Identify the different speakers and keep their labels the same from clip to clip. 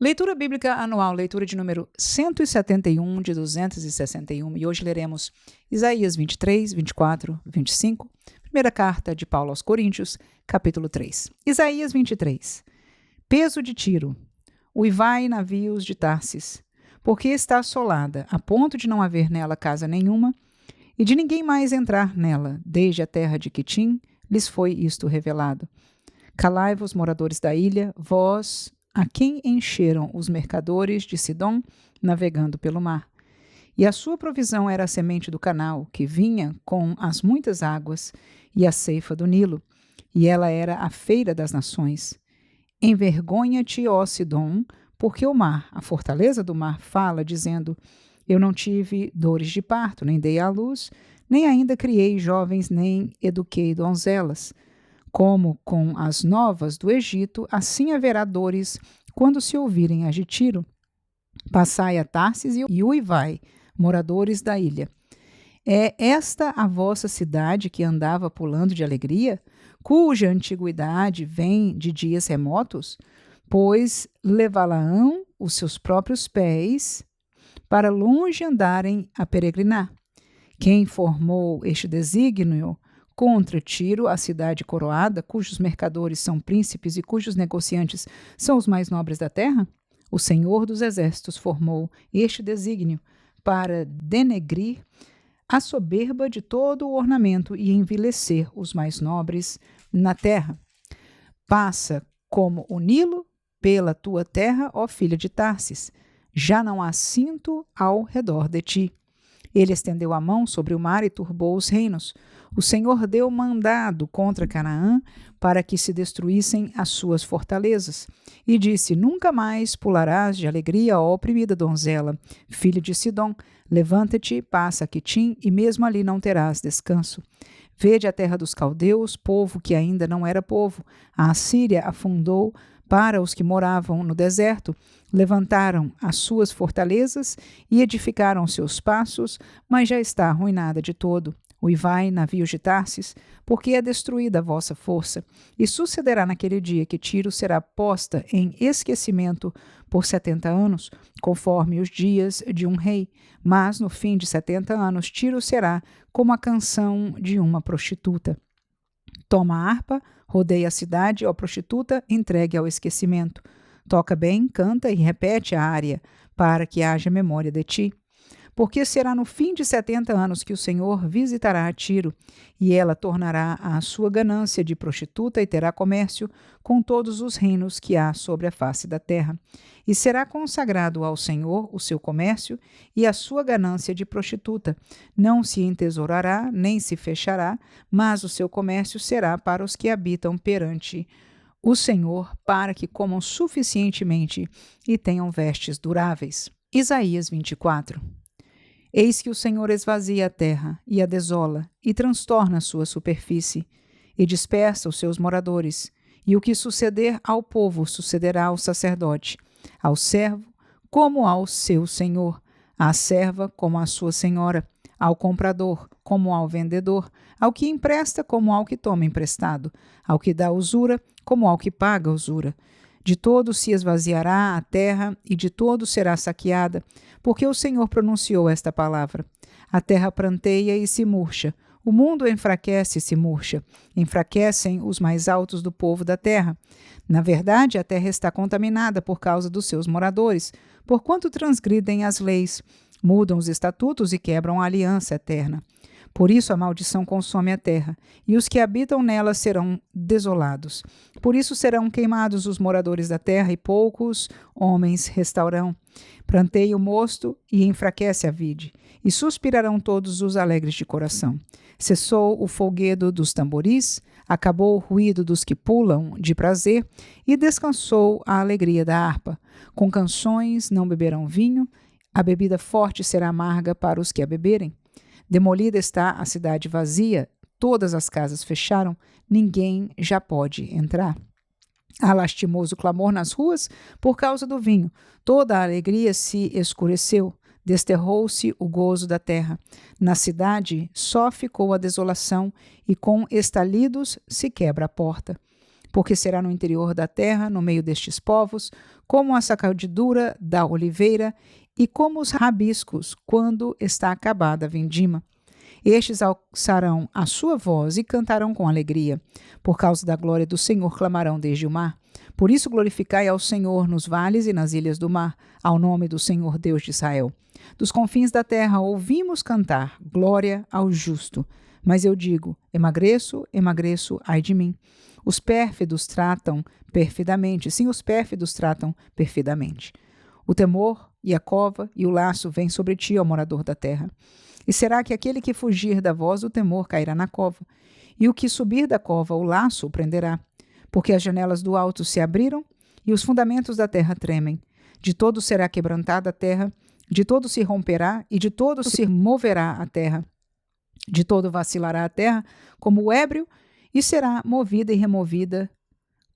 Speaker 1: Leitura Bíblica Anual, leitura de número 171 de 261, e hoje leremos Isaías 23, 24, 25, primeira carta de Paulo aos Coríntios, capítulo 3. Isaías 23. Peso de Tiro. Uivai, navios de Tarsis, porque está assolada, a ponto de não haver nela casa nenhuma, e de ninguém mais entrar nela, desde a terra de Quitim, lhes foi isto revelado. Calai-vos, moradores da ilha, vós, a quem encheram os mercadores de Sidom, navegando pelo mar. E a sua provisão era a semente do canal, que vinha com as muitas águas, e a ceifa do Nilo, e ela era a feira das nações. Envergonha-te, ó Sidom, porque o mar, a fortaleza do mar, fala, dizendo: eu não tive dores de parto, nem dei à luz, nem ainda criei jovens, nem eduquei donzelas. Como com as novas do Egito, assim haverá dores quando se ouvirem as de Tiro. Passai a Tarsis e uivai, moradores da ilha. É esta a vossa cidade que andava pulando de alegria, cuja antiguidade vem de dias remotos? Pois levá-la-ão os seus próprios pés para longe andarem a peregrinar. Quem formou este desígnio contra Tiro, a cidade coroada, cujos mercadores são príncipes e cujos negociantes são os mais nobres da terra? O Senhor dos Exércitos formou este desígnio para denegrir a soberba de todo o ornamento e envilecer os mais nobres na terra. Passa como o Nilo pela tua terra, ó filha de Tarsis. Já não há cinto ao redor de ti. Ele estendeu a mão sobre o mar e turbou os reinos. O Senhor deu mandado contra Canaã para que se destruíssem as suas fortalezas. E disse: nunca mais pularás de alegria, ó oprimida donzela, filha de Sidom. Levanta-te, passa a Quitim, e mesmo ali não terás descanso. Vede a terra dos caldeus, povo que ainda não era povo. A Assíria afundou para os que moravam no deserto, levantaram as suas fortalezas e edificaram seus passos, mas já está arruinada de todo. Uivai, navios de Tarsis, porque é destruída a vossa força. E sucederá naquele dia que Tiro será posta em esquecimento por 70 anos, conforme os dias de um rei. Mas no fim de 70 anos, Tiro será como a canção de uma prostituta. Toma a harpa, rodeia a cidade, ó prostituta, entregue ao esquecimento. Toca bem, canta e repete a área, para que haja memória de ti. Porque será no fim de 70 anos que o Senhor visitará a Tiro, e ela tornará a sua ganância de prostituta e terá comércio com todos os reinos que há sobre a face da terra. E será consagrado ao Senhor o seu comércio e a sua ganância de prostituta. Não se entesourará, nem se fechará, mas o seu comércio será para os que habitam perante o Senhor, para que comam suficientemente e tenham vestes duráveis. Isaías 24. Eis que o Senhor esvazia a terra e a desola, e transtorna a sua superfície, e dispersa os seus moradores. E o que suceder ao povo sucederá ao sacerdote, ao servo como ao seu senhor, à serva como à sua senhora, ao comprador como ao vendedor, ao que empresta como ao que toma emprestado, ao que dá usura como ao que paga usura. De todo se esvaziará a terra e de todo será saqueada, porque o Senhor pronunciou esta palavra. A terra pranteia e se murcha, o mundo enfraquece e se murcha, enfraquecem os mais altos do povo da terra. Na verdade, a terra está contaminada por causa dos seus moradores, porquanto transgridem as leis, mudam os estatutos e quebram a aliança eterna. Por isso a maldição consome a terra, e os que habitam nela serão desolados. Por isso serão queimados os moradores da terra, e poucos homens restarão. Pranteia o mosto e enfraquece a vide, e suspirarão todos os alegres de coração. Cessou o folguedo dos tamboris, acabou o ruído dos que pulam de prazer, e descansou a alegria da harpa. Com canções não beberão vinho, a bebida forte será amarga para os que a beberem. Demolida está a cidade vazia, todas as casas fecharam, ninguém já pode entrar. Há lastimoso clamor nas ruas por causa do vinho, toda a alegria se escureceu, desterrou-se o gozo da terra. Na cidade só ficou a desolação, e com estalidos se quebra a porta. Porque será no interior da terra, no meio destes povos, como a sacudidura da oliveira e como os rabiscos quando está acabada a vindima. Estes alçarão a sua voz e cantarão com alegria. Por causa da glória do Senhor clamarão desde o mar. Por isso glorificai ao Senhor nos vales e nas ilhas do mar, ao nome do Senhor Deus de Israel. Dos confins da terra ouvimos cantar, glória ao justo. Mas eu digo, emagreço, emagreço, ai de mim. Os pérfidos tratam perfidamente, sim, os pérfidos tratam perfidamente. O temor e a cova e o laço vêm sobre ti, ó morador da terra. E será que aquele que fugir da voz do temor cairá na cova? E o que subir da cova, o laço o prenderá. Porque as janelas do alto se abriram e os fundamentos da terra tremem. De todo será quebrantada a terra, de todo se romperá e de todo se moverá a terra. De todo vacilará a terra como o ébrio e será movida e removida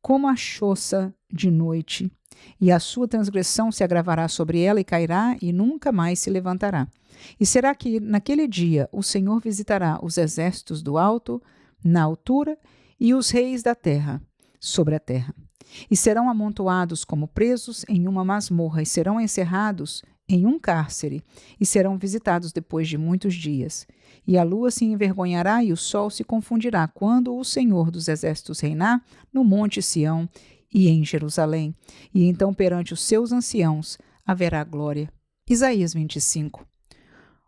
Speaker 1: como a choça de noite. E a sua transgressão se agravará sobre ela e cairá e nunca mais se levantará. E será que naquele dia o Senhor visitará os exércitos do alto, na altura, e os reis da terra, sobre a terra. E serão amontoados como presos em uma masmorra, e serão encerrados em um cárcere, e serão visitados depois de muitos dias. E a lua se envergonhará e o sol se confundirá, quando o Senhor dos exércitos reinar no monte Sião e em Jerusalém. E então perante os seus anciãos haverá glória. Isaías 25.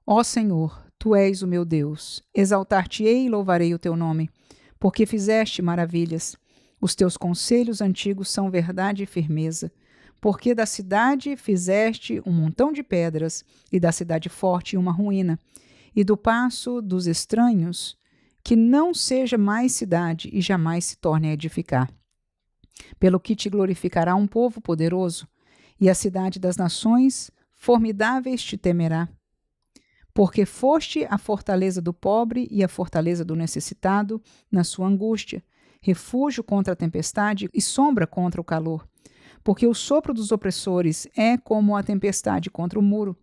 Speaker 1: Ó Senhor, Tu és o meu Deus, exaltar-te-ei e louvarei o Teu nome, porque fizeste maravilhas. Os Teus conselhos antigos são verdade e firmeza. Porque da cidade fizeste um montão de pedras, e da cidade forte uma ruína, e do paço dos estranhos, que não seja mais cidade e jamais se torne a edificar. Pelo que te glorificará um povo poderoso, e a cidade das nações formidáveis te temerá. Porque foste a fortaleza do pobre e a fortaleza do necessitado na sua angústia, refúgio contra a tempestade e sombra contra o calor. Porque o sopro dos opressores é como a tempestade contra o muro.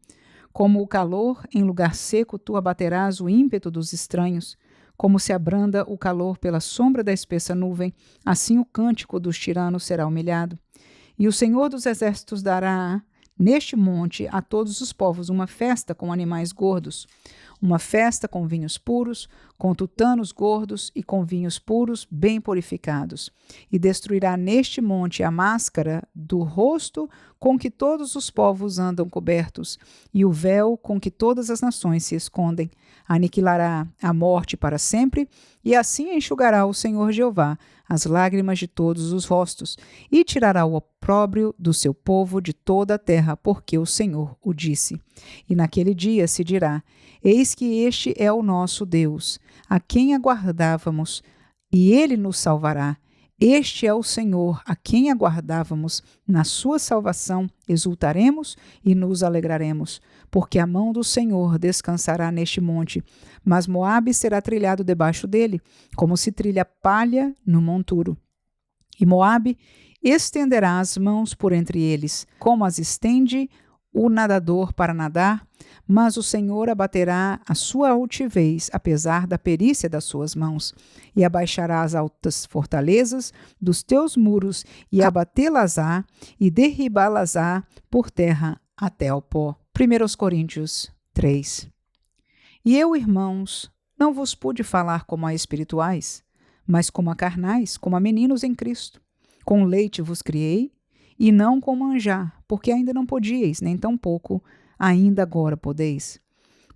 Speaker 1: Como o calor em lugar seco, tu abaterás o ímpeto dos estranhos. Como se abranda o calor pela sombra da espessa nuvem, assim o cântico dos tiranos será humilhado. E o Senhor dos exércitos dará neste monte a todos os povos uma festa com animais gordos, uma festa com vinhos puros, com tutanos gordos e com vinhos puros bem purificados. E destruirá neste monte a máscara do rosto com que todos os povos andam cobertos, e o véu com que todas as nações se escondem. Aniquilará a morte para sempre, e assim enxugará o Senhor Jeová as lágrimas de todos os rostos, e tirará o opróbrio do seu povo de toda a terra, porque o Senhor o disse. E naquele dia se dirá: eis que este é o nosso Deus, a quem aguardávamos, e ele nos salvará. Este é o Senhor, a quem aguardávamos. Na sua salvação exultaremos e nos alegraremos, porque a mão do Senhor descansará neste monte, mas Moabe será trilhado debaixo dele, como se trilha palha no monturo. E Moabe estenderá as mãos por entre eles, como as estende o nadador para nadar, mas o Senhor abaterá a sua altivez, apesar da perícia das suas mãos, e abaixará as altas fortalezas dos teus muros, e abatê-las-á, e derribá-las-á por terra até ao pó. 1 Coríntios 3. E eu, irmãos, não vos pude falar como a espirituais, mas como a carnais, como a meninos em Cristo. Com leite vos criei, e não com manjar, porque ainda não podíeis, nem tampouco ainda agora podeis.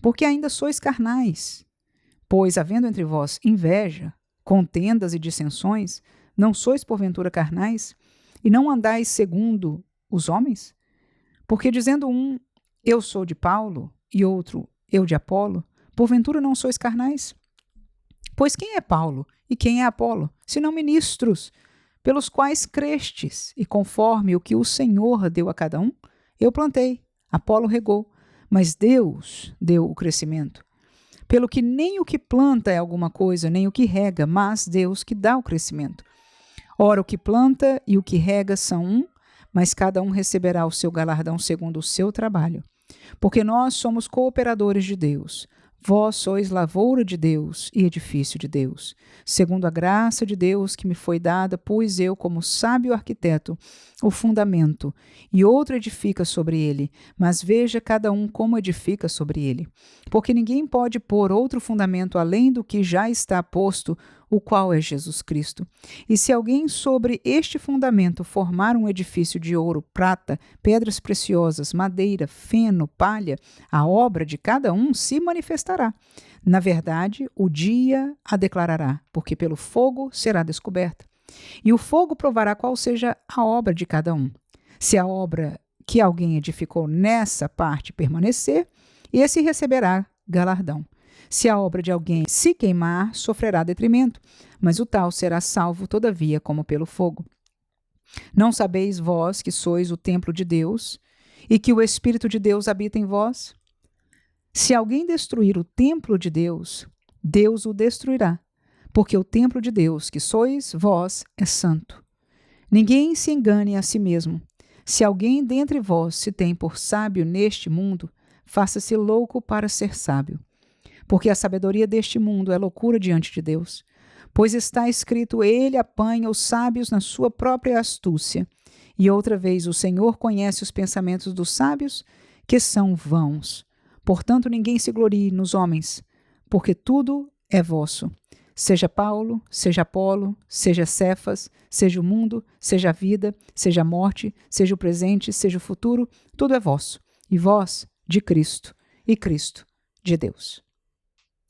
Speaker 1: Porque ainda sois carnais. Pois, havendo entre vós inveja, contendas e dissensões, não sois porventura carnais? E não andais segundo os homens? Porque dizendo um, eu sou de Paulo, e outro, eu de Apolo, porventura não sois carnais? Pois quem é Paulo e quem é Apolo, senão ministros, pelos quais crestes, e conforme o que o Senhor deu a cada um? Eu plantei, Apolo regou, mas Deus deu o crescimento. Pelo que nem o que planta é alguma coisa, nem o que rega, mas Deus que dá o crescimento. Ora, o que planta e o que rega são um, mas cada um receberá o seu galardão segundo o seu trabalho. Porque nós somos cooperadores de Deus. Vós sois lavoura de Deus e edifício de Deus. Segundo a graça de Deus que me foi dada, pus eu, como sábio arquiteto, o fundamento, e outro edifica sobre ele, mas veja cada um como edifica sobre ele. Porque ninguém pode pôr outro fundamento além do que já está posto, o qual é Jesus Cristo. E se alguém sobre este fundamento formar um edifício de ouro, prata, pedras preciosas, madeira, feno, palha, a obra de cada um se manifestará. Na verdade, o dia a declarará, porque pelo fogo será descoberta. E o fogo provará qual seja a obra de cada um. Se a obra que alguém edificou nessa parte permanecer, esse receberá galardão. Se a obra de alguém se queimar, sofrerá detrimento, mas o tal será salvo, todavia, como pelo fogo. Não sabeis vós que sois o templo de Deus e que o Espírito de Deus habita em vós? Se alguém destruir o templo de Deus, Deus o destruirá, porque o templo de Deus, que sois vós, é santo. Ninguém se engane a si mesmo. Se alguém dentre vós se tem por sábio neste mundo, faça-se louco para ser sábio. Porque a sabedoria deste mundo é loucura diante de Deus. Pois está escrito, ele apanha os sábios na sua própria astúcia. E outra vez, o Senhor conhece os pensamentos dos sábios, que são vãos. Portanto, ninguém se glorie nos homens, porque tudo é vosso. Seja Paulo, seja Apolo, seja Cefas, seja o mundo, seja a vida, seja a morte, seja o presente, seja o futuro, tudo é vosso. E vós, de Cristo, e Cristo, de Deus.